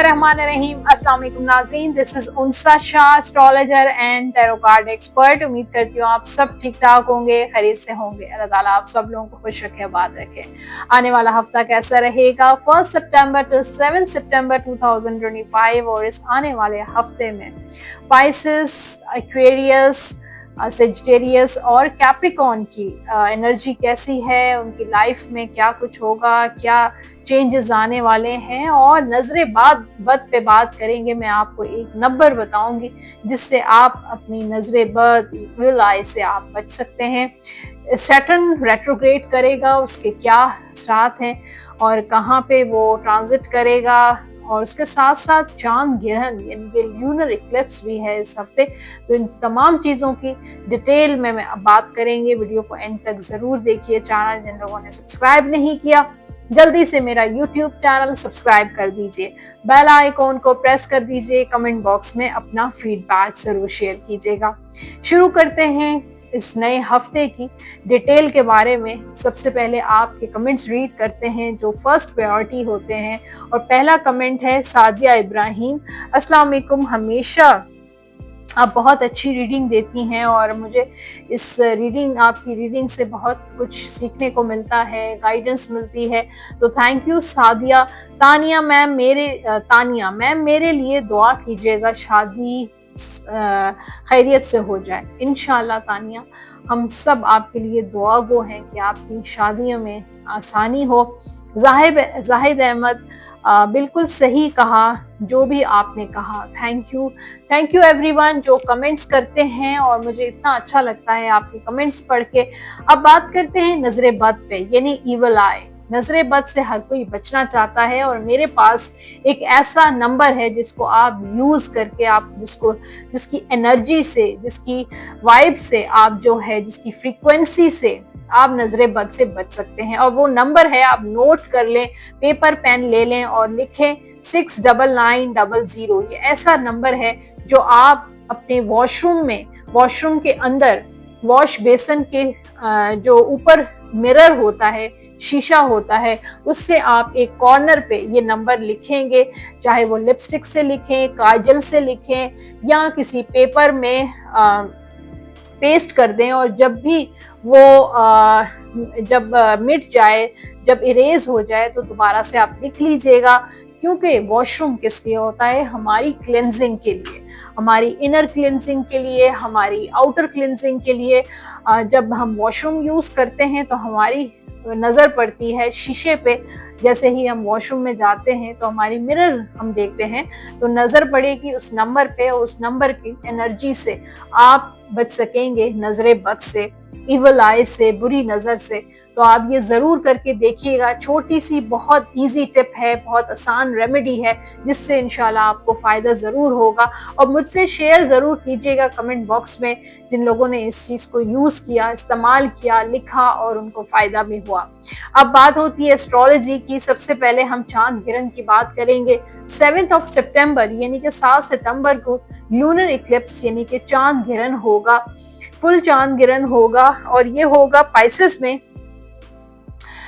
बिस्मिल्लाहिर्रहमानिर्रहीम। अस्सलाम वालेकुम नाज़रीन, this is Unsa Shah, astrologer and tarot card expert. उम्मीद करती हूँ आप सब ठीक ठाक होंगे, खैरियत से होंगे। अल्लाह ताला आप सब लोगों को खुश रखे, आबाद रखे। आने वाला हफ्ता कैसा रहेगा 1 सितंबर टू 7 सितंबर 2025, और इस आने वाले हफ्ते में पाइसेस, एक्वेरियस, सेजिटेरियस और कैप्रिकॉर्न की एनर्जी कैसी है, उनकी लाइफ में क्या कुछ होगा, क्या चेंजेस आने वाले हैं। और नजरे बद पे बात करेंगे। मैं आपको एक नंबर बताऊंगी जिससे आप अपनी नजरे बद, इविल आई से आप बच सकते हैं। सैटर्न रेट्रोग्रेड करेगा, उसके क्या असरात हैं और कहाँ पे वो ट्रांजिट करेगा, और उसके साथ साथ चांद ग्रहण यानी कि ल्यूनर इक्लिप्स भी है इस हफ्ते। तो इन तमाम चीज़ों की डिटेल में बात करेंगे। वीडियो को एंड तक ज़रूर देखिए। चैनल जिन लोगों ने सब्सक्राइब नहीं किया, जल्दी से मेरा यूट्यूब चैनल सब्सक्राइब कर दीजिए, बेल आइकॉन को प्रेस कर दीजिए, कमेंट बॉक्स में अपना फीडबैक ज़रूर शेयर कीजिएगा। शुरू करते हैं इस नए हफ्ते की डिटेल के बारे में। सबसे पहले आपके कमेंट्स रीड करते हैं जो फर्स्ट प्रायोरिटी होते हैं। और पहला कमेंट है सादिया इब्राहिम। अस्सलाम वालेकुम, हमेशा आप बहुत अच्छी रीडिंग देती हैं और मुझे इस आपकी रीडिंग से बहुत कुछ सीखने को मिलता है, गाइडेंस मिलती है। तो thank you Sadia. Tania ma'am मेरे लिए दुआ कीजिएगा, शादी खैरियत से हो जाए इंशाल्लाह। तानिया, हम सब आपके लिए दुआ गो हैं कि आपकी शादियों में आसानी हो। जाहिद अहमद, बिल्कुल सही कहा जो भी आपने कहा। थैंक यू एवरीवन जो कमेंट्स करते हैं, और मुझे इतना अच्छा लगता है आपके कमेंट्स पढ़ के। अब बात करते हैं नजरे बद पे, यानी इविल आई। नजरे बद से हर कोई बचना चाहता है, और मेरे पास एक ऐसा नंबर है जिसको आप यूज करके, आप जिसकी एनर्जी से, जिसकी वाइब से आप जो है, जिसकी फ्रीक्वेंसी से आप नजरे बद से बच सकते हैं। और वो नंबर है, आप नोट कर लें, पेपर पेन ले लें और लिखें 69900। ये ऐसा नंबर है जो आप अपने वॉशरूम के अंदर, वॉश बेसन के जो ऊपर मिरर होता है, शीशा होता है, उससे आप एक कॉर्नर पे ये नंबर लिखेंगे। चाहे वो लिपस्टिक से लिखें, काजल से लिखें, या किसी पेपर में पेस्ट कर दें। और जब भी वो जब मिट जाए, जब इरेज हो जाए, तो दोबारा से आप लिख लीजिएगा। क्योंकि वॉशरूम किस लिए होता है? हमारी क्लेंजिंग के लिए, हमारी इनर क्लेंजिंग के लिए, हमारी आउटर क्लेंजिंग के लिए। जब हम वॉशरूम यूज करते हैं तो हमारी नजर पड़ती है शीशे पे। जैसे ही हम वॉशरूम में जाते हैं तो हमारी मिरर हम देखते हैं, तो नजर पड़ेगी उस नंबर पे, उस नंबर की एनर्जी से आप बच सकेंगे नजरे बद से, इविल आई से, बुरी नजर से। तो आप ये जरूर करके देखिएगा। छोटी सी बहुत इजी टिप है, बहुत आसान रेमेडी है, जिससे इंशाल्लाह आपको फायदा जरूर होगा। और मुझसे शेयर जरूर कीजिएगा कमेंट बॉक्स में जिन लोगों ने इस चीज को यूज किया, इस्तेमाल किया, लिखा और उनको फायदा भी हुआ। अब बात होती है एस्ट्रोलॉजी की। सबसे पहले हम चांद ग्रहण की बात करेंगे। 7 सितंबर यानी कि 7 सितंबर को लूनर इक्लिप्स यानी कि चांद ग्रहण होगा, फुल चांद ग्रहण होगा, और ये होगा पाइसेस में।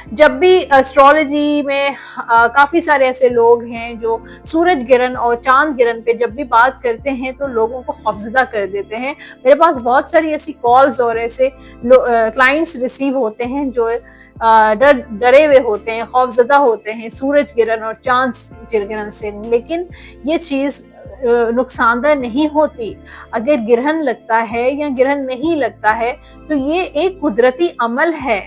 जब भी एस्ट्रोलॉजी में काफी सारे ऐसे लोग हैं जो सूरज ग्रहण और चांद ग्रहण पे जब भी बात करते हैं तो लोगों को खौफजदा कर देते हैं। मेरे पास बहुत सारी ऐसी कॉल्स और ऐसे क्लाइंट्स रिसीव होते हैं जो डरे हुए होते हैं, खौफजदा होते हैं सूरज ग्रहण और चांद ग्रहण से। लेकिन ये चीज नुकसानदेह नहीं होती। अगर ग्रहण लगता है या ग्रहण नहीं लगता है तो ये एक कुदरती अमल है।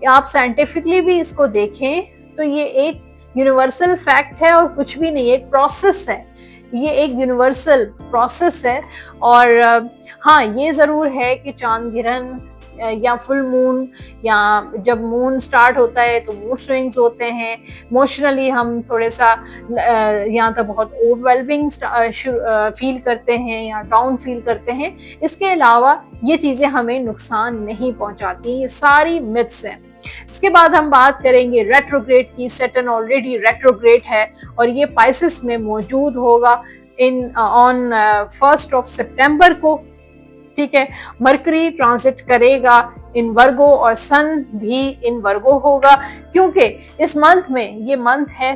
आप साइंटिफिकली भी इसको देखें तो ये एक यूनिवर्सल फैक्ट है और कुछ भी नहीं, एक प्रोसेस है। ये एक यूनिवर्सल प्रोसेस है। और हाँ, ये जरूर है कि चांद ग्रहण या फुल मून, या जब मून स्टार्ट होता है तो मूड स्विंग्स होते हैं। इमोशनली हम थोड़े सा यहाँ तक बहुत ओवरवेलमिंग फील करते हैं या डाउन फील करते हैं। इसके अलावा ये चीजें हमें नुकसान नहीं पहुंचाती। ये सारी मिथ्स हैं। इसके बाद हम बात करेंगे रेट्रोग्रेड की। सैटर्न ऑलरेडी रेट्रोग्रेड है और ये पाइसेस में मौजूद होगा ऑन 1 सितंबर को। ठीक है, मरकरी ट्रांजिट करेगा इन वर्गो और सन भी इन वर्गो होगा, क्योंकि इस मंथ में ये मंथ है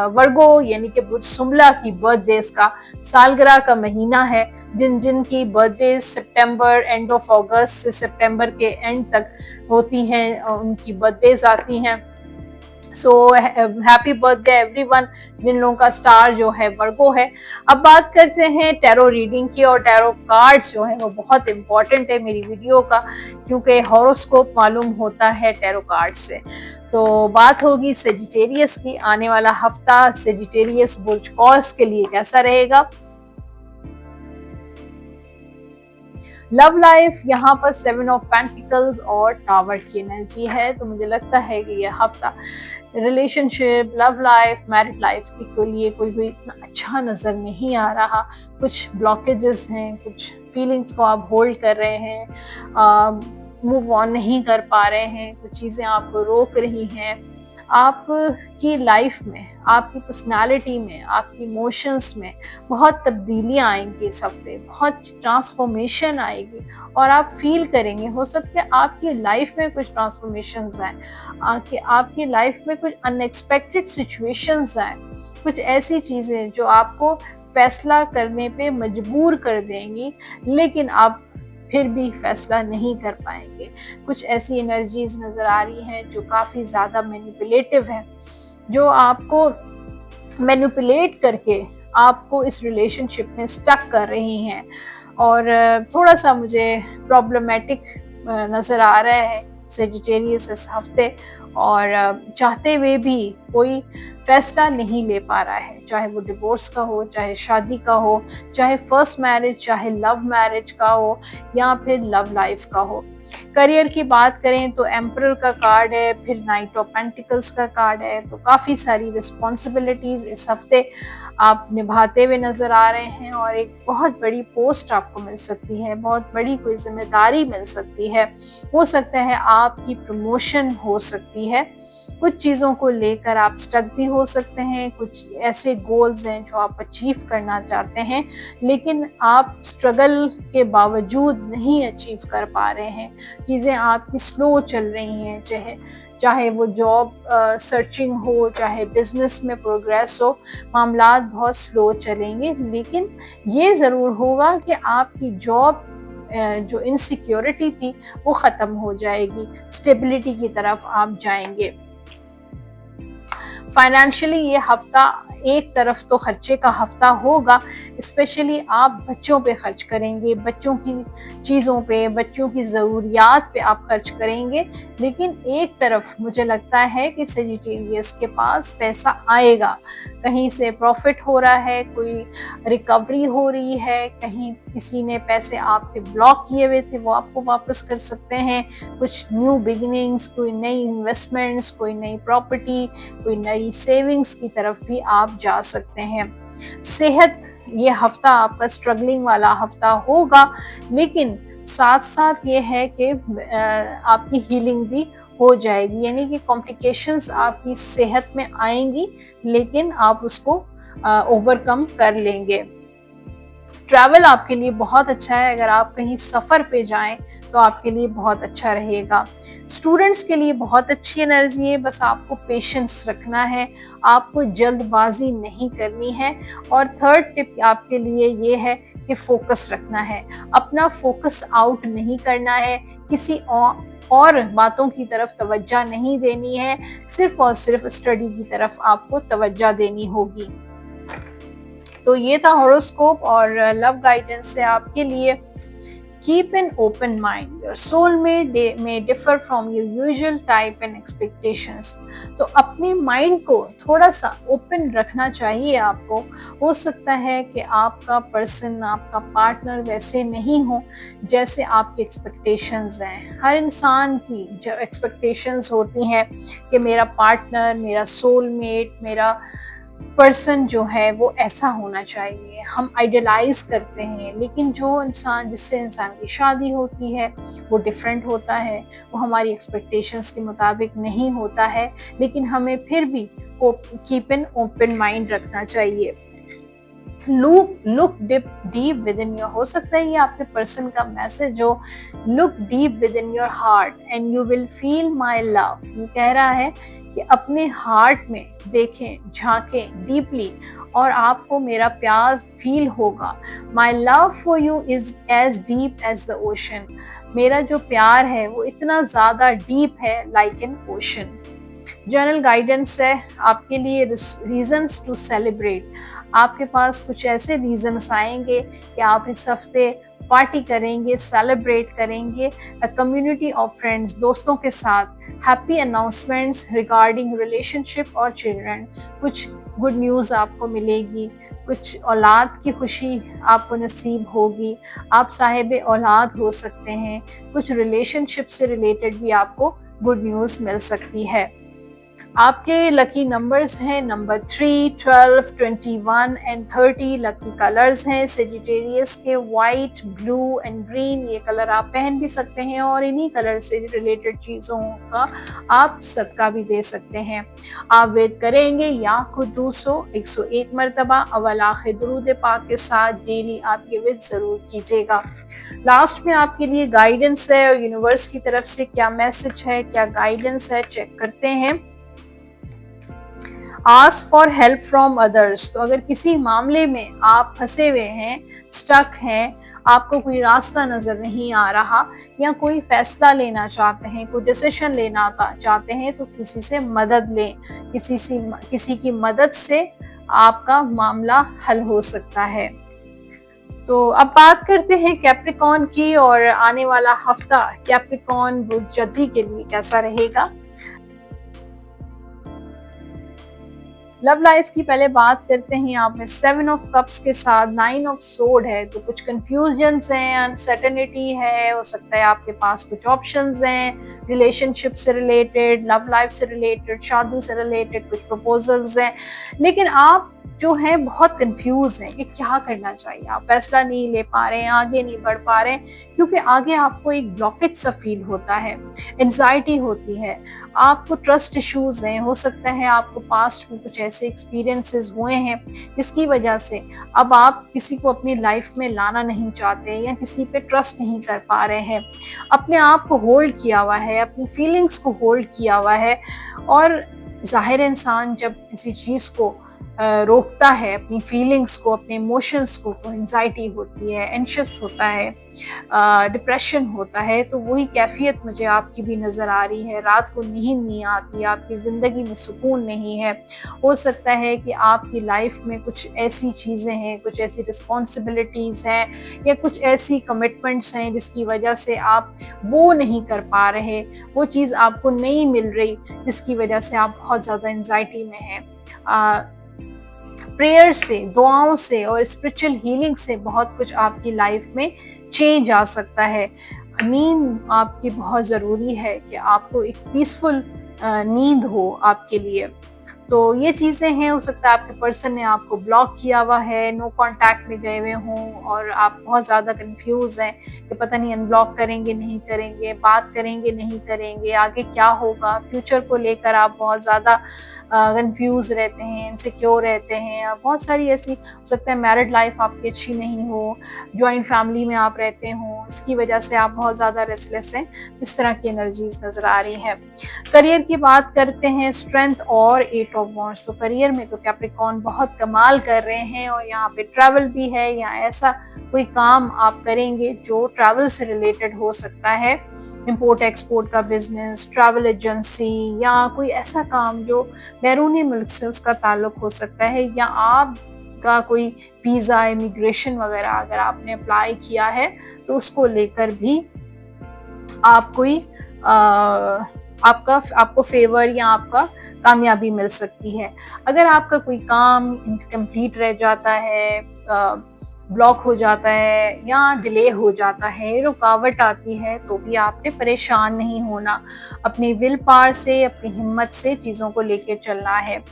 वर्गो यानी कि बुध शुम्ला की बर्थडेज का, सालगिरह का महीना है। जिन जिन की बर्थडे सितंबर एंड ऑफ अगस्त से सितंबर के एंड तक होती हैं उनकी बर्थडेज आती हैं। सो हैप्पी बर्थडे एवरीवन जिन लोगों का स्टार जो है वर्गो है। अब बात करते हैं टैरो रीडिंग की, और टैरो कार्ड्स जो है वो बहुत इंपॉर्टेंट है मेरी वीडियो का, क्योंकि हॉरोस्कोप मालूम होता है टैरो कार्ड से। तो बात होगी सेजिटेरियस की, आने वाला हफ्ता सेजिटेरियस बुर्ज कौस के लिए कैसा रहेगा। लव लाइफ यहाँ पर 7 ऑफ पेंटिकल्स और टावर की एनर्जी है, तो मुझे लगता है कि यह हफ्ता relationship, love life, married life के लिए कोई इतना अच्छा नजर नहीं आ रहा। कुछ ब्लॉकेजेस हैं, कुछ फीलिंग्स को आप होल्ड कर रहे हैं, मूव ऑन नहीं कर पा रहे हैं, कुछ चीजें आपको रोक रही हैं। आपकी लाइफ में, आपकी पर्सनालिटी में, आपकी इमोशंस में बहुत तब्दीलियां आएंगी इस हफ्ते, बहुत ट्रांसफॉर्मेशन आएगी और आप फील करेंगे। हो सकता है आपकी लाइफ में कुछ ट्रांसफॉर्मेशंस आए, कि आपकी लाइफ में कुछ अनएक्सपेक्टेड सिचुएशंस आए, कुछ ऐसी चीजें जो आपको फैसला करने पे मजबूर कर देंगी, लेकिन आप फिर भी फैसला नहीं कर पाएंगे। कुछ ऐसी एनर्जीज नजर आ रही हैं जो काफी ज्यादा मैनिपुलेटिव है, जो आपको मैनिपुलेट करके आपको इस रिलेशनशिप में स्टक कर रही हैं, और थोड़ा सा मुझे प्रॉब्लमेटिक नजर आ रहा है सेजिटेरियस इस हफ्ते, और चाहते हुए भी कोई फैसला नहीं ले पा रहा है, चाहे वो डिवोर्स का हो, चाहे शादी का हो, चाहे फर्स्ट मैरिज, चाहे लव मैरिज का हो, या फिर लव लाइफ का हो। करियर की बात करें तो एम्परर का कार्ड है, फिर नाइट ऑफ पेंटिकल्स का कार्ड है, तो काफी सारी रिस्पॉन्सिबिलिटीज इस हफ्ते आप निभाते हुए नजर आ रहे हैं, और एक बहुत बड़ी पोस्ट आपको मिल सकती है, बहुत बड़ी कोई जिम्मेदारी मिल सकती है। हो सकता है आपकी प्रमोशन हो सकती है, कुछ चीज़ों को लेकर आप स्टक भी हो सकते हैं, कुछ ऐसे गोल्स हैं जो आप अचीव करना चाहते हैं, लेकिन आप स्ट्रगल के बावजूद नहीं अचीव कर पा रहे हैं। चीज़ें आपकी स्लो चल रही हैं, चाहे वो जॉब सर्चिंग हो, चाहे बिजनेस में प्रोग्रेस हो, मामलात बहुत स्लो चलेंगे, लेकिन ये ज़रूर होगा कि आपकी जॉब जो इनसिक्योरिटी थी वो ख़त्म हो जाएगी, स्टेबिलिटी की तरफ आप जाएंगे। फाइनेंशियली ये हफ्ता एक तरफ तो खर्चे का हफ्ता होगा, स्पेशली आप बच्चों पे खर्च करेंगे, बच्चों की चीज़ों पे, बच्चों की ज़रूरियात पे आप खर्च करेंगे, लेकिन एक तरफ मुझे लगता है कि सेजिटेरियस के पास पैसा आएगा, कहीं से प्रॉफिट हो रहा है, कोई रिकवरी हो रही है, कहीं किसी ने पैसे आपके ब्लॉक किए हुए थे वो आपको वापस कर सकते हैं, कुछ न्यू बिगिनिंग्स, कोई नई इन्वेस्टमेंट्स, कोई नई प्रॉपर्टी, कोई नई सेविंग्स की तरफ भी आप जा सकते हैं। सेहत, ये हफ्ता आपका स्ट्रगलिंग वाला हफ्ता होगा, लेकिन साथ साथ ये है कि आपकी हीलिंग भी हो जाएगी, यानी कि कॉम्प्लिकेशंस आपकी सेहत में आएंगी, लेकिन आप उसको ओवरकम कर लेंगे। ट्रैवल आपके लिए बहुत अच्छा है, अगर आप कहीं सफ़र पे जाएं तो आपके लिए बहुत अच्छा रहेगा। स्टूडेंट्स के लिए बहुत अच्छी एनर्जी है, बस आपको पेशेंस रखना है, आपको जल्दबाजी नहीं करनी है। और थर्ड टिप आपके लिए ये है कि फोकस रखना है, अपना फोकस आउट नहीं करना है, किसी और बातों की तरफ तवज्जो नहीं देनी है, सिर्फ और सिर्फ स्टडी की तरफ आपको तवज्जो देनी होगी। तो ये था हॉरोस्कोप और लव गाइडेंस से आपके लिए। Keep an open mind, your soulmate may differ from your usual type and expectations. तो अपने माइंड को थोड़ा सा ओपन रखना चाहिए आपको। हो सकता है कि आपका पर्सन, आपका पार्टनर वैसे नहीं हो जैसे आपकी एक्सपेक्टेशंस हैं। हर इंसान की जो एक्सपेक्टेशंस होती हैं कि मेरा पार्टनर, मेरा सोलमेट, मेरा पर्सन जो है वो ऐसा होना चाहिए, हम आइडियलाइज करते हैं, लेकिन जो इंसान, जिससे इंसान की शादी होती है वो डिफरेंट होता है, वो हमारी एक्सपेक्टेशंस के मुताबिक नहीं होता है, लेकिन हमें फिर भी कीप एन ओपन माइंड रखना चाहिए। Look deep with in your, हो सकता है ये आपके पर्सन का मैसेज हो, look deep with in your heart and you will feel my love. ये कह रहा है कि अपने हार्ट में देखें, झांकें डीपली और आपको मेरा प्यार फील होगा। My love for you is as deep as the ocean, मेरा जो प्यार है वो इतना ज्यादा डीप है like an ocean. General guidance है आपके लिए, रीजंस टू सेलिब्रेट, आपके पास कुछ ऐसे रीजंस आएंगे कि आप इस हफ्ते पार्टी करेंगे, सेलिब्रेट करेंगे कम्युनिटी ऑफ फ्रेंड्स, दोस्तों के साथ। हैप्पी अनाउंसमेंट्स रिगार्डिंग रिलेशनशिप और चिल्ड्रन, कुछ गुड न्यूज़ आपको मिलेगी, कुछ औलाद की खुशी आपको नसीब होगी, आप साहिब औलाद हो सकते हैं, कुछ रिलेशनशिप से रिलेटेड भी आपको गुड न्यूज़ मिल सकती है। आपके लकी नंबर्स हैं नंबर 3, 12, 21 एंड 30। लकी कलर्स हैं सेजिटेरियस के व्हाइट, ब्लू एंड ग्रीन। ये कलर आप पहन भी सकते हैं और इन्हीं कलर से रिलेटेड चीज़ों का आप सदका भी दे सकते हैं। आप वेट करेंगे या खुदूसो 101 मरतबा अवल आखिर दुरूद पाक के साथ डेली आप ये विद ज़रूर कीजिएगा। लास्ट में आपके लिए गाइडेंस है और यूनिवर्स की तरफ से क्या मैसेज है, क्या गाइडेंस है, चेक करते हैं। Ask for help from others, तो अगर किसी मामले में आप फंसे हुए हैं, स्टक हैं, आपको कोई रास्ता नजर नहीं आ रहा या कोई फैसला लेना चाहते हैं, कोई डिसीजन लेना चाहते हैं, तो किसी से मदद लें। किसी की मदद से आपका मामला हल हो सकता है। तो अब बात करते हैं कैप्रिकॉर्न की, और आने वाला हफ्ता कैप्रिकॉर्न बुर्जदी के लिए कैसा रहेगा। लव लाइफ की पहले बात करते हैं। यहाँ पे 7 ऑफ कप्स के साथ 9 ऑफ सोर्ड है, तो कुछ कंफ्यूजन्स हैं, अनसर्टेनिटी है, हो सकता है आपके पास कुछ ऑप्शंस हैं रिलेशनशिप से रिलेटेड, लव लाइफ से रिलेटेड, शादी से रिलेटेड, कुछ प्रपोजल्स हैं, लेकिन आप जो है बहुत कंफ्यूज हैं कि क्या करना चाहिए। आप फैसला नहीं ले पा रहे हैं, आगे नहीं बढ़ पा रहे हैं, क्योंकि आगे आपको एक ब्लॉकेज सा फील होता है, एंजाइटी होती है, आपको ट्रस्ट इश्यूज हैं, हो सकता है आपको पास्ट में कुछ ऐसे एक्सपीरियंसेस हुए हैं जिसकी वजह से अब आप किसी को अपनी लाइफ में लाना नहीं चाहते या किसी पे ट्रस्ट नहीं कर पा रहे हैं, अपने आप को होल्ड किया हुआ है, अपनी फीलिंग्स को होल्ड किया हुआ है। और जाहिर इंसान जब किसी चीज़ को रोकता है, अपनी फीलिंग्स को, अपने इमोशंस को, तो एंजाइटी होती है, एंशियस होता है, डिप्रेशन होता है। तो वही कैफियत मुझे आपकी भी नज़र आ रही है। रात को नींद नहीं आती, आपकी ज़िंदगी में सुकून नहीं है। हो सकता है कि आपकी लाइफ में कुछ ऐसी चीज़ें हैं, कुछ ऐसी रिस्पॉन्सिबिलिटीज़ हैं या कुछ ऐसी कमिटमेंट्स हैं जिसकी वजह से आप वो नहीं कर पा रहे, वो चीज़ आपको नहीं मिल रही, जिसकी वजह से आप बहुत ज़्यादा एंजाइटी में हैं। प्रेयर से, दुआओं से और स्पिरिचुअल हीलिंग से बहुत कुछ आपकी लाइफ में चेंज आ सकता है। नींद आपकी बहुत ज़रूरी है कि आपको एक पीसफुल नींद हो आपके लिए। तो ये चीज़ें हैं, हो सकता है आपके पर्सन ने आपको ब्लॉक किया हुआ है, नो कांटेक्ट में गए हुए हों और आप बहुत ज़्यादा कंफ्यूज हैं कि पता नहीं अनब्लॉक करेंगे नहीं करेंगे, बात करेंगे नहीं करेंगे, आगे क्या होगा, फ्यूचर को लेकर आप बहुत ज़्यादा कंफ्यूज रहते हैं, इनसिक्योर रहते हैं। और बहुत सारी ऐसी, हो सकता है मैरिड लाइफ आपकी अच्छी नहीं हो, जॉइंट फैमिली में आप रहते हो, इसकी वजह से आप बहुत ज़्यादा रेस्टलेस हैं, इस तरह की एनर्जीज नज़र आ रही है। करियर की बात करते हैं, स्ट्रेंथ और 8 ऑफ वॉन्ड्स। तो करियर में तो कैप्रिकॉर्न बहुत कमाल कर रहे हैं और यहाँ पे ट्रैवल भी है, या ऐसा कोई काम आप करेंगे जो ट्रैवल से रिलेटेड हो सकता है, इंपोर्ट एक्सपोर्ट का बिजनेस, ट्रैवल एजेंसी, या कोई ऐसा काम जो बैरूनी मुल्क से उसका ताल्लुक हो सकता है, या आपका कोई वीज़ा, इमिग्रेशन वगैरह अगर आपने अप्लाई किया है तो उसको लेकर भी आप कोई आपको फेवर या आपका कामयाबी मिल सकती है। अगर आपका कोई काम इनकम्प्लीट रह जाता है, ब्लॉक हो जाता है या डिले हो जाता है, रुकावट आती है, तो भी आपने परेशान नहीं होना। अपनी विल पावर से, अपनी हिम्मत से चीज़ों को लेके चलना है।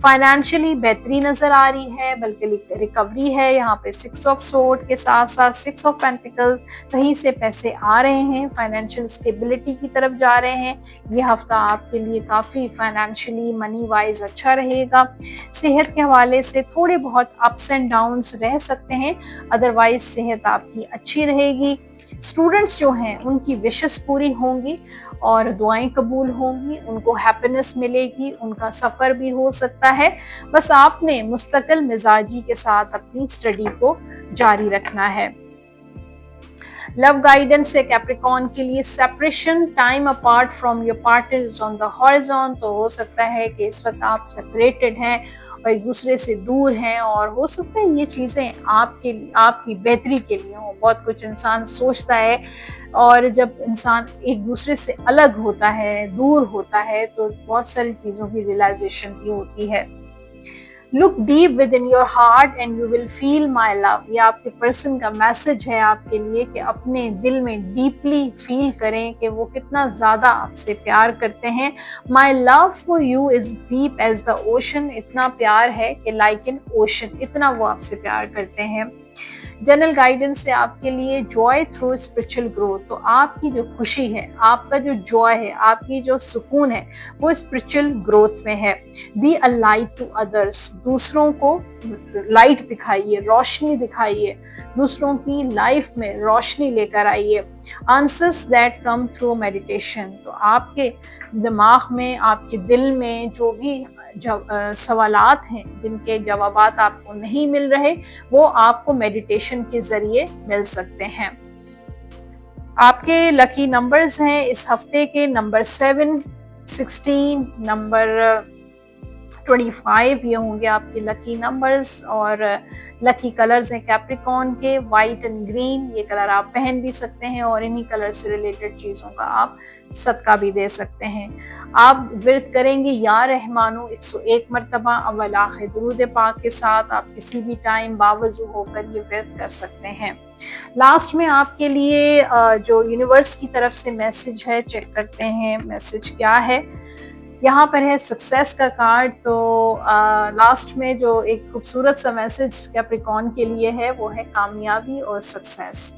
फाइनेंशियली बेहतरी नज़र आ रही है, बल्कि रिकवरी है। यहाँ पे 6 ऑफ सोर्ड के साथ-साथ 6 ऑफ पेंटिकल, कहीं से पैसे आ रहे हैं, फाइनेंशियल स्टेबिलिटी की तरफ जा रहे हैं। ये हफ्ता आपके लिए काफ़ी फाइनेंशियली मनी वाइज़ अच्छा रहेगा। सेहत के हवाले से थोड़े बहुत अप्स एंड डाउन्स रह सकते हैं, अदरवाइज सेहत आपकी अच्छी रहेगी। स्टूडेंट्स जो हैं उनकी विशेस पूरी होंगी और दुआएं कबूल होंगी, उनको हैप्पीनेस मिलेगी, उनका सफ़र भी हो सकता है। बस आपने मुस्तकिल मिजाजी के साथ अपनी स्टडी को जारी रखना है। लव गाइडेंस है कैप्रिकॉर्न के लिए, separation, time apart from your partner is on the horizon. तो हो सकता है कि इस वक्त आप सेपरेटेड हैं और एक दूसरे से दूर हैं, और हो सकता है ये चीज़ें आपकी बेहतरी के लिए हों। बहुत कुछ इंसान सोचता है, और जब इंसान एक दूसरे से अलग होता है, दूर होता है, तो बहुत सारी चीज़ों की रियलाइजेशन भी होती है। Look deep with in your heart and you will feel my love. ये आपके पर्सन का मैसेज है आपके लिए कि अपने दिल में डीपली फील करें कि वो कितना ज़्यादा आपसे प्यार करते हैं। My love for you is deep as the ocean. इतना प्यार है कि लाइक एन ओशन, इतना वो आपसे प्यार करते हैं। जनरल गाइडेंस से आपके लिए जॉय थ्रू स्पिरिचुअल ग्रोथ। तो आपकी जो खुशी है, आपका जो जॉय है, आपकी जो सुकून है, वो स्पिरिचुअल ग्रोथ में है। Be a light to others. दूसरों को लाइट दिखाइए, रोशनी दिखाइए, दूसरों की लाइफ में रोशनी लेकर आइए। Answers that come through meditation. तो आपके दिमाग में, आपके दिल में जो भी सवालात हैं, जिनके जवाबात आपको नहीं मिल रहे, वो आपको मेडिटेशन के जरिए मिल सकते हैं। आपके लकी नंबर्स हैं इस हफ्ते के नंबर 7, 16, नंबर 25, ये होंगे आपके लकी नंबर्स। और लकी कलर्स हैं कैप्रिकॉर्न के वाइट एंड ग्रीन। ये कलर आप पहन भी सकते हैं और इन्हीं कलर से रिलेटेड चीज़ों का आप सदका भी दे सकते हैं। आप विर्द करेंगे या रहमानो 101 मरतबा अव्वल आखिर दुरूद पाक के साथ। आप किसी भी टाइम बावजू होकर ये विर्द कर सकते हैं। लास्ट में आपके लिए जो यूनिवर्स की तरफ से मैसेज है, चेक करते हैं मैसेज क्या है। यहाँ पर है सक्सेस का कार्ड। तो लास्ट में जो एक खूबसूरत सा मैसेज कैप्रिकॉर्न के लिए है, वो है कामयाबी और सक्सेस।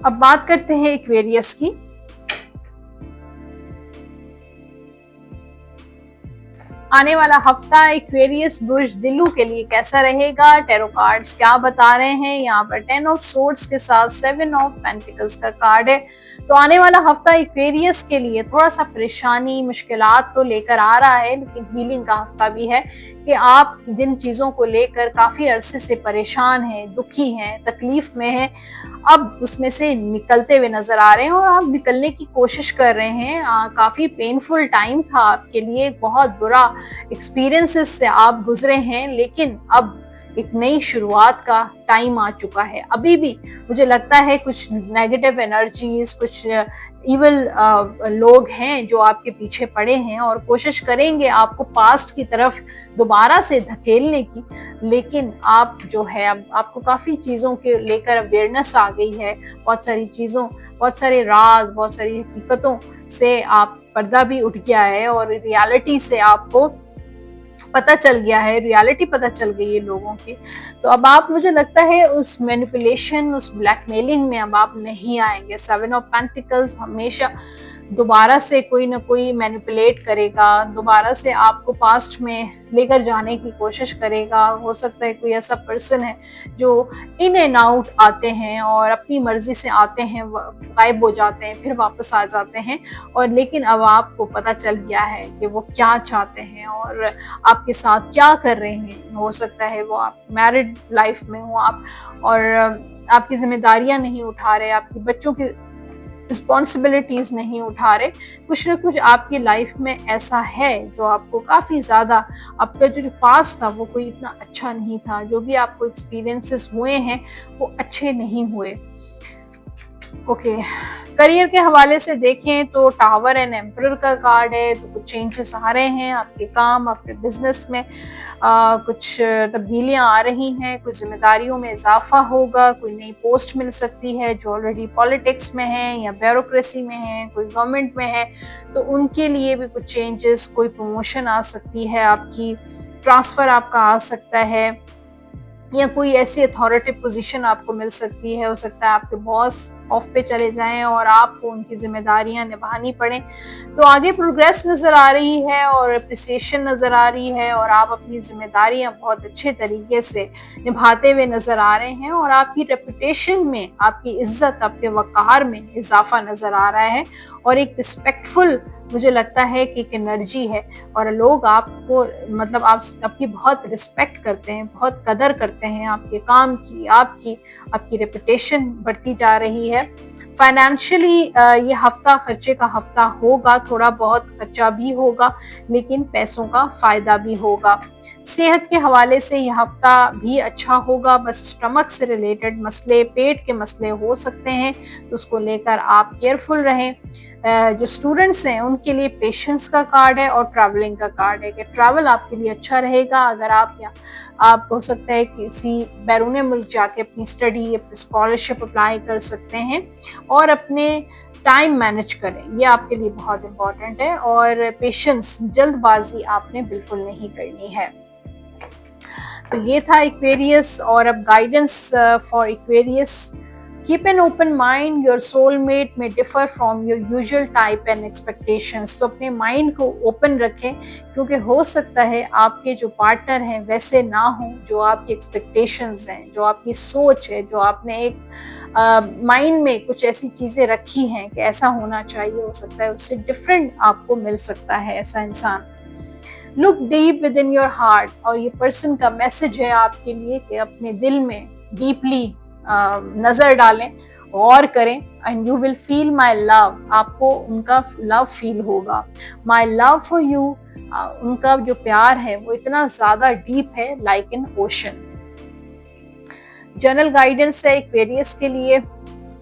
अब बात करते हैं एक्वेरियस की। आने वाला हफ्ता एक्वेरियस बुर्ज दिलू के लिए कैसा रहेगा, टैरो कार्ड्स क्या बता रहे हैं। यहाँ पर 10 ऑफ सोर्ड्स के साथ 7 ऑफ पेंटिकल्स का कार्ड है। तो आने वाला हफ्ता एक्वेरियस के लिए थोड़ा सा परेशानी, मुश्किलात तो लेकर आ रहा है, लेकिन हीलिंग का हफ्ता भी है कि आप जिन चीज़ों को लेकर काफ़ी अरसे से परेशान हैं, दुखी हैं, तकलीफ में हैं, अब उसमें से निकलते हुए नजर आ रहे हैं और आप निकलने की कोशिश कर रहे हैं। काफ़ी पेनफुल टाइम था आपके लिए, बहुत बुरा एक्सपीरियंसेस से आप गुजरे हैं, लेकिन अब एक नई शुरुआत का टाइम आ चुका है। अभी भी मुझे लगता है कुछ नेगेटिव एनर्जीज, कुछ इवल लोग हैं जो आपके पीछे पड़े हैं और कोशिश करेंगे आपको पास्ट की तरफ दोबारा से धकेलने की, लेकिन आप जो है अब आपको काफ़ी चीज़ों के लेकर अवेयरनेस आ गई है। बहुत सारी चीज़ों, बहुत सारे राज, बहुत सारी हकीकतों से आप पर्दा भी उठ गया है और रियलिटी से आपको पता चल गया है, रियलिटी पता चल गई है लोगों की। तो अब आप, मुझे लगता है, उस मैनिपुलेशन, उस ब्लैकमेलिंग में अब आप नहीं आएंगे। 7 ऑफ पेंटिकल्स हमेशा दोबारा से कोई ना कोई मैनिपुलेट करेगा, दोबारा से आपको पास्ट में लेकर जाने की कोशिश करेगा। हो सकता है कोई ऐसा पर्सन है जो इन एंड आउट आते हैं और अपनी मर्जी से आते हैं, गायब हो जाते हैं, फिर वापस आ जाते हैं, और लेकिन अब आपको पता चल गया है कि वो क्या चाहते हैं और आपके साथ क्या कर रहे हैं। हो सकता है वो आप मैरिड लाइफ में हो आप, और आपकी जिम्मेदारियां नहीं उठा रहे, आपकी बच्चों की रिस्पॉन्सिबिलिटीज नहीं उठा रहे। कुछ ना कुछ आपकी लाइफ में ऐसा है जो आपको काफ़ी ज़्यादा, आपका जो पास था वो कोई इतना अच्छा नहीं था, जो भी आपको एक्सपीरियंसेस हुए हैं वो अच्छे नहीं हुए। ओके, करियर के हवाले से देखें तो टावर एंड एम्परर का कार्ड है, तो कुछ चेंजेस आ रहे हैं आपके काम, आपके बिजनेस में कुछ तब्दीलियां आ रही हैं, कुछ जिम्मेदारियों में इजाफा होगा, कोई नई पोस्ट मिल सकती है जो ऑलरेडी पॉलिटिक्स में है या ब्यूरोक्रेसी में है, कोई गवर्नमेंट में है, तो उनके लिए भी कुछ चेंजेस, कोई प्रमोशन आ सकती है आपकी, ट्रांसफर आपका आ सकता है, या कोई ऐसी अथॉरिटी पोजीशन आपको मिल सकती है। हो सकता है आपके बॉस ऑफ पे चले जाएं और आपको उनकी जिम्मेदारियां निभानी पड़े, तो आगे प्रोग्रेस नजर आ रही है और अप्रिसिएशन नजर आ रही है, और आप अपनी जिम्मेदारियां बहुत अच्छे तरीके से निभाते हुए नजर आ रहे हैं, और आपकी रेपुटेशन में, आपकी इज्जत, आपके वक़ार में इजाफा नजर आ रहा है, और एक रिस्पेक्टफुल, मुझे लगता है कि एक एनर्जी है, और लोग आपको, मतलब आप आपकी बहुत रिस्पेक्ट करते हैं, बहुत कदर करते हैं आपके काम की, आपकी रेपुटेशन बढ़ती जा रही है। फाइनेंशियली ये हफ्ता खर्चे का हफ्ता होगा, थोड़ा बहुत खर्चा भी होगा, लेकिन पैसों का फायदा भी होगा। सेहत के हवाले से यह हफ्ता भी अच्छा होगा, बस स्टमक से रिलेटेड मसले, पेट के मसले हो सकते हैं, तो उसको लेकर आप केयरफुल रहें। जो स्टूडेंट्स हैं उनके लिए पेशेंस का कार्ड है और ट्रैवलिंग का कार्ड है, कि ट्रैवल आपके लिए अच्छा रहेगा। अगर आप हो सकता है किसी बैरून मुल्क जाके अपनी स्टडी, अपनी स्कॉलरशिप अप्लाई कर सकते हैं, और अपने टाइम मैनेज करें, ये आपके लिए बहुत इंपॉर्टेंट है। और पेशेंस, जल्दबाजी आपने बिल्कुल नहीं करनी है। तो ये था एक्वेरियस, और अब guidance for Aquarius. Keep an open mind, your soulmate may differ from your usual type and expectations. तो अपने माइंड को ओपन रखें, क्योंकि हो सकता है आपके जो पार्टनर हैं वैसे ना हो जो आपकी एक्सपेक्टेशंस हैं, जो आपकी सोच है, जो आपने एक माइंड में कुछ ऐसी चीजें रखी हैं कि ऐसा होना चाहिए, हो सकता है उससे डिफरेंट आपको मिल सकता है ऐसा इंसान। Look deep with in your heart, और ये पर्सन का मैसेज है आपके लिए कि अपने दिल में डीपली नजर डालें, गौर करें, and you will feel my love, आपको उनका लव फील होगा। माई लव फॉर यू, उनका जो प्यार है वो इतना ज्यादा डीप है, like in ocean. General guidance है एक्वेरियस के लिए।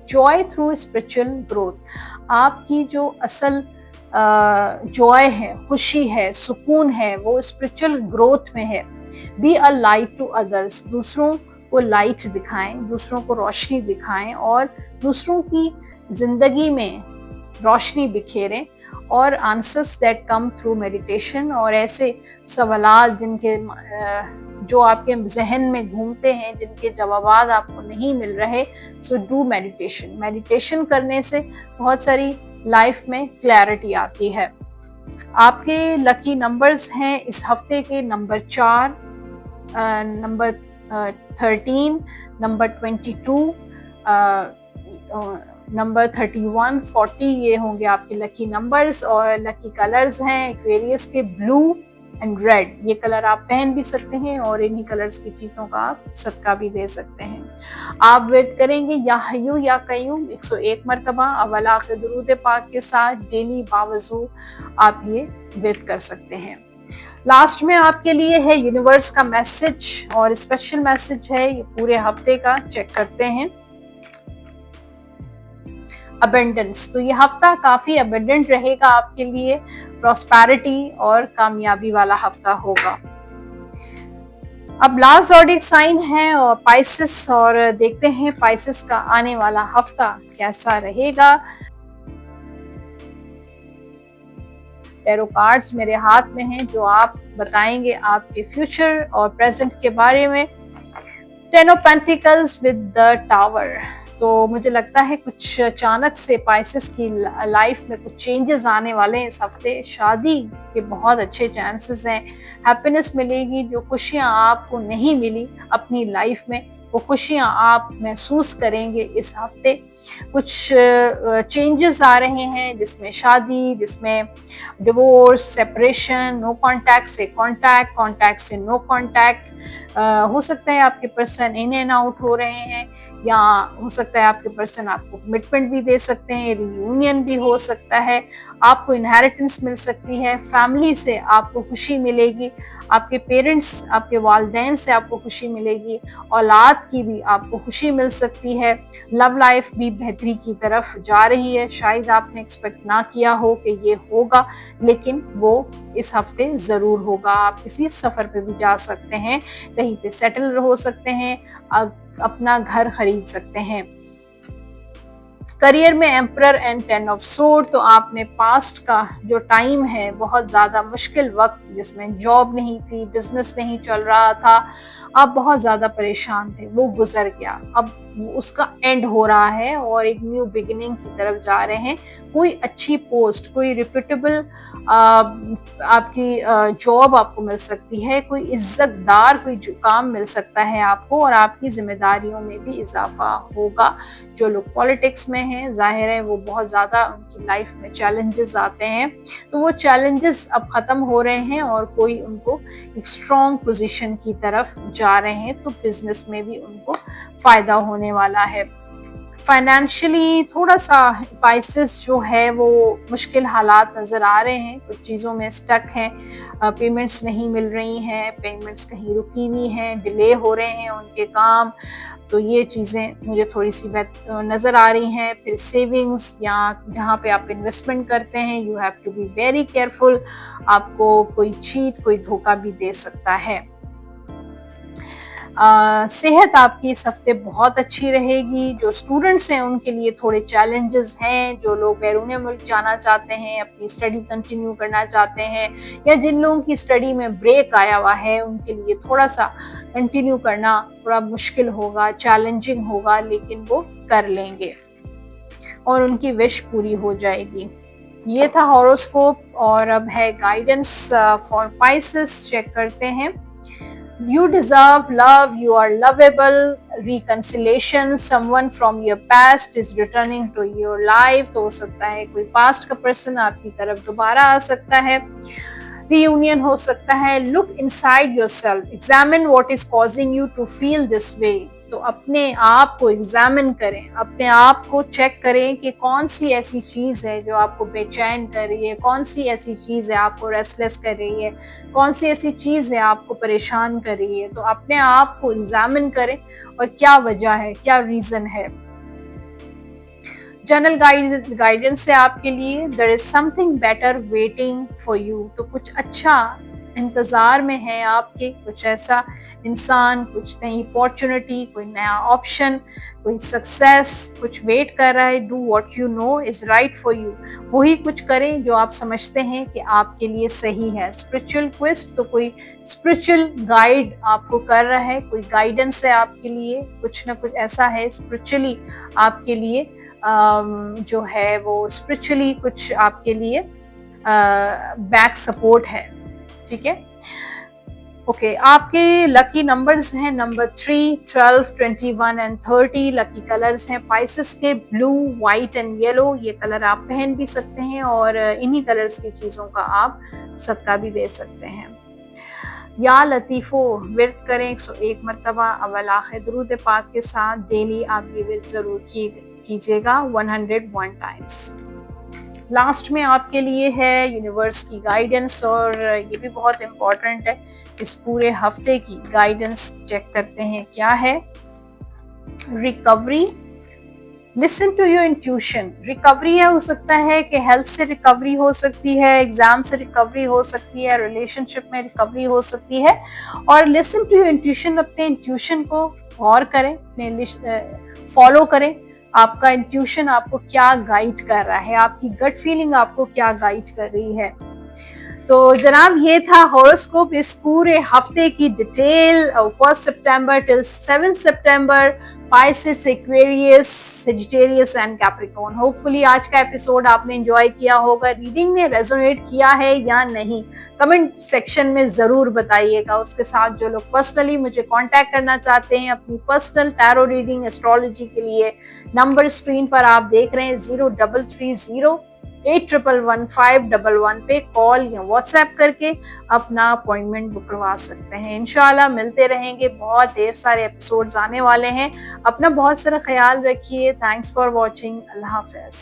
जॉय थ्रू स्पिरिचुअल ग्रोथ, आपकी जो असल जॉय है, खुशी है, सुकून है, वो स्पिरिचुअल ग्रोथ में है। Be a light to others, दूसरों को लाइट दिखाएं, दूसरों को रोशनी दिखाएं, और दूसरों की जिंदगी में रोशनी बिखेरें। और answers that come through meditation, और ऐसे सवालात जिनके जो आपके जहन में घूमते हैं, जिनके जवाब आपको नहीं मिल रहे, सो डू मेडिटेशन। मेडिटेशन करने से बहुत सारी लाइफ में क्लैरिटी आती है। आपके लकी नंबर्स हैं इस हफ्ते के नंबर 4, नंबर 13, नंबर 22, नंबर 31, 40, ये होंगे आपके लकी नंबर्स। और लकी कलर्स हैं एक्वेरियस के ब्लू एंड रेड, ये कलर आप पहन भी सकते हैं, और इन्हीं कलर्स की चीजों का आप सदका भी दे सकते हैं। आप वेट करेंगे या हयू या कयूम 101 मरतबा अव्वल आखिर दुरूद पाक के साथ डेली बावजू आप ये वेट कर सकते हैं। लास्ट में आपके लिए है यूनिवर्स का मैसेज, और स्पेशल मैसेज है ये पूरे हफ्ते का, चेक करते हैं। अबेंडेंस, तो ये हफ्ता काफी अबेंडेंट रहेगा आपके लिए, प्रॉस्पेरिटी और कामयाबी वाला हफ्ता होगा। अब लास्ट ज़ोडिएक साइन है और पाइसेस, और देखते हैं पाइसेस का आने वाला हफ्ता कैसा रहेगा। टैरो कार्ड्स मेरे हाथ में हैं जो आप बताएंगे आपके फ्यूचर और प्रेजेंट के बारे में। Ten of pentacles with the tower, तो मुझे लगता है कुछ अचानक से पाइसेस की लाइफ में कुछ चेंजेस आने वाले हैं इस हफ्ते। शादी के बहुत अच्छे चांसेस हैं, हैप्पीनेस मिलेगी, जो खुशियां आपको नहीं मिली अपनी लाइफ में वो खुशियां आप महसूस करेंगे इस हफ्ते। कुछ चेंजेस आ रहे हैं जिसमें शादी, जिसमें डिवोर्स, सेपरेशन, नो कांटेक्ट से कांटेक्ट, कांटेक्ट से नो कांटेक्ट, हो सकता है आपके पर्सन इन एंड आउट हो रहे हैं, या हो सकता है आपके पर्सन आपको कमिटमेंट भी दे सकते हैं, रियूनियन भी हो सकता है, आपको इनहेरिटेंस मिल सकती है, फैमिली से आपको खुशी मिलेगी, आपके पेरेंट्स, आपके वालिदैन से आपको खुशी मिलेगी, औलाद की भी आपको खुशी मिल सकती है, लव लाइफ भी बेहतरी की तरफ जा रही है। शायद आपने एक्सपेक्ट ना किया हो कि ये होगा, लेकिन वो इस हफ्ते ज़रूर होगा। आप किसी सफ़र पे भी जा सकते हैं, कहीं पे सेटल हो सकते हैं, अपना घर खरीद सकते हैं। करियर में एम्परर एंड 10 ऑफ सोर्ड, तो आपने पास्ट का जो टाइम है, बहुत ज़्यादा मुश्किल वक्त जिसमें जॉब नहीं थी, बिजनेस नहीं चल रहा था, आप बहुत ज़्यादा परेशान थे, वो गुजर गया। अब उसका एंड हो रहा है और एक न्यू बिगिनिंग की तरफ जा रहे हैं। कोई अच्छी पोस्ट, कोई रिप्यूटेबल आपकी जॉब आपको मिल सकती है, कोई इज्जतदार कोई काम मिल सकता है आपको, और आपकी जिम्मेदारियों में भी इजाफा होगा। जो लोग पॉलिटिक्स में हैं, जाहिर है वो बहुत ज़्यादा उनकी लाइफ में चैलेंजेस आते हैं, तो वो चैलेंजेस अब ख़त्म हो रहे हैं और कोई उनको एक स्ट्रॉन्ग पोजीशन की तरफ जा रहे हैं, तो बिजनेस में भी उनको फ़ायदा होने वाला है। फाइनेंशियली थोड़ा सा स्पाइसेस जो है वो मुश्किल हालात नज़र आ रहे हैं, कुछ चीज़ों में स्टक हैं, पेमेंट्स नहीं मिल रही हैं, पेमेंट्स कहीं रुकी हुई हैं, डिले हो रहे हैं उनके काम, तो ये चीज़ें मुझे थोड़ी सी नज़र आ रही हैं। फिर सेविंग्स या जहाँ पे आप इन्वेस्टमेंट करते हैं, you have to be very careful, आपको कोई चीट, कोई धोखा भी दे सकता है। सेहत आपकी इस हफ्ते बहुत अच्छी रहेगी। जो स्टूडेंट्स हैं उनके लिए थोड़े चैलेंजेस हैं, जो लोग बैरून मुल्क जाना चाहते हैं, अपनी स्टडी कंटिन्यू करना चाहते हैं, या जिन लोगों की स्टडी में ब्रेक आया हुआ है, उनके लिए थोड़ा सा कंटिन्यू करना थोड़ा मुश्किल होगा, चैलेंजिंग होगा, लेकिन वो कर लेंगे और उनकी विश पूरी हो जाएगी। ये था हॉरोस्कोप, और अब है गाइडेंस फॉर पाइसेस। चेक करते हैं। You deserve love, you are lovable, reconciliation, someone from your past is returning to your life, तो हो सकता है कोई पास्ट का पर्सन आपकी तरफ दोबारा आ सकता है, reunion हो सकता है। Look inside yourself, examine what is causing you to feel this way, तो अपने आप को एग्जामिन करें, अपने आप को चेक करें कि कौन सी ऐसी चीज़ है जो आपको बेचैन कर रही है, कौन सी ऐसी चीज़ है आपको रेस्टलेस कर रही है, कौन सी ऐसी चीज़ है आपको परेशान कर रही है, तो अपने आप को एग्जामिन करें और क्या वजह है, क्या रीज़न है। जनरल गाइडेंस है आपके लिए, there is something better waiting for you, तो कुछ अच्छा इंतज़ार में है आपके, कुछ ऐसा इंसान, कुछ नई अपॉर्चुनिटी, कोई नया ऑप्शन, कोई सक्सेस कुछ वेट कर रहा है। Do what you know is right for you, वही कुछ करें जो आप समझते हैं कि आपके लिए सही है। स्पिरिचुअल क्वेस्ट, तो कोई स्पिरिचुअल गाइड आपको कर रहा है, कोई गाइडेंस है आपके लिए, कुछ ना कुछ ऐसा है स्पिरिचुअली आपके लिए, जो है वो स्पिरिचुअली कुछ आपके लिए बैक सपोर्ट है। ठीक है, ओके। आपके लकी नंबर्स हैं नंबर 3, 12, 21 एंड 30। लकी कलर्स हैं पाइसेस के ब्लू, व्हाइट एंड येलो। ये कलर आप पहन भी सकते हैं और इन्हीं कलर्स की चीज़ों का आप सदका भी दे सकते हैं। या लतीफ़ो विर्द करें 101 मरतबा अव्वल आखिर दुरूद पाक के साथ। डेली आप ये विर्द ज़रूर कीजिएगा 101 टाइम्स। लास्ट में आपके लिए है यूनिवर्स की गाइडेंस, और ये भी बहुत इम्पोर्टेंट है। इस पूरे हफ्ते की गाइडेंस चेक करते हैं क्या है। Recovery, listen to your intuition. Recovery है, हो सकता है कि हेल्थ से रिकवरी हो सकती है, एग्जाम से रिकवरी हो सकती है, रिलेशनशिप में रिकवरी हो सकती है। और लिसन टू योर इंट्यूशन, अपने इंट्यूशन को गौर करें, अपने फॉलो करें। आपका इंट्यूशन आपको क्या गाइड कर रहा है, आपकी गट फीलिंग आपको क्या गाइड कर रही है। तो जनाब ये था हॉरोस्कोप, इस पूरे हफ्ते की detail 1 September till 7 September, Pisces, Aquarius, Sagittarius and Capricorn. Hopefully आज का एपिसोड आपने एंजॉय किया होगा। रीडिंग ने रेजोनेट किया है या नहीं, कमेंट सेक्शन में ज़रूर बताइएगा। उसके साथ जो लोग पर्सनली मुझे कांटेक्ट करना चाहते हैं अपनी पर्सनल टैरो रीडिंग, एस्ट्रोलॉजी के लिए, नंबर स्क्रीन पर आप देख रहे हैं 0330 8111 पे कॉल या व्हाट्सएप करके अपना अपॉइंटमेंट बुक करवा सकते हैं। इंशाल्लाह मिलते रहेंगे, बहुत ढेर सारे एपिसोड्स आने वाले हैं। अपना बहुत सारा ख्याल रखिए। Thanks for watching. Allah Hafiz.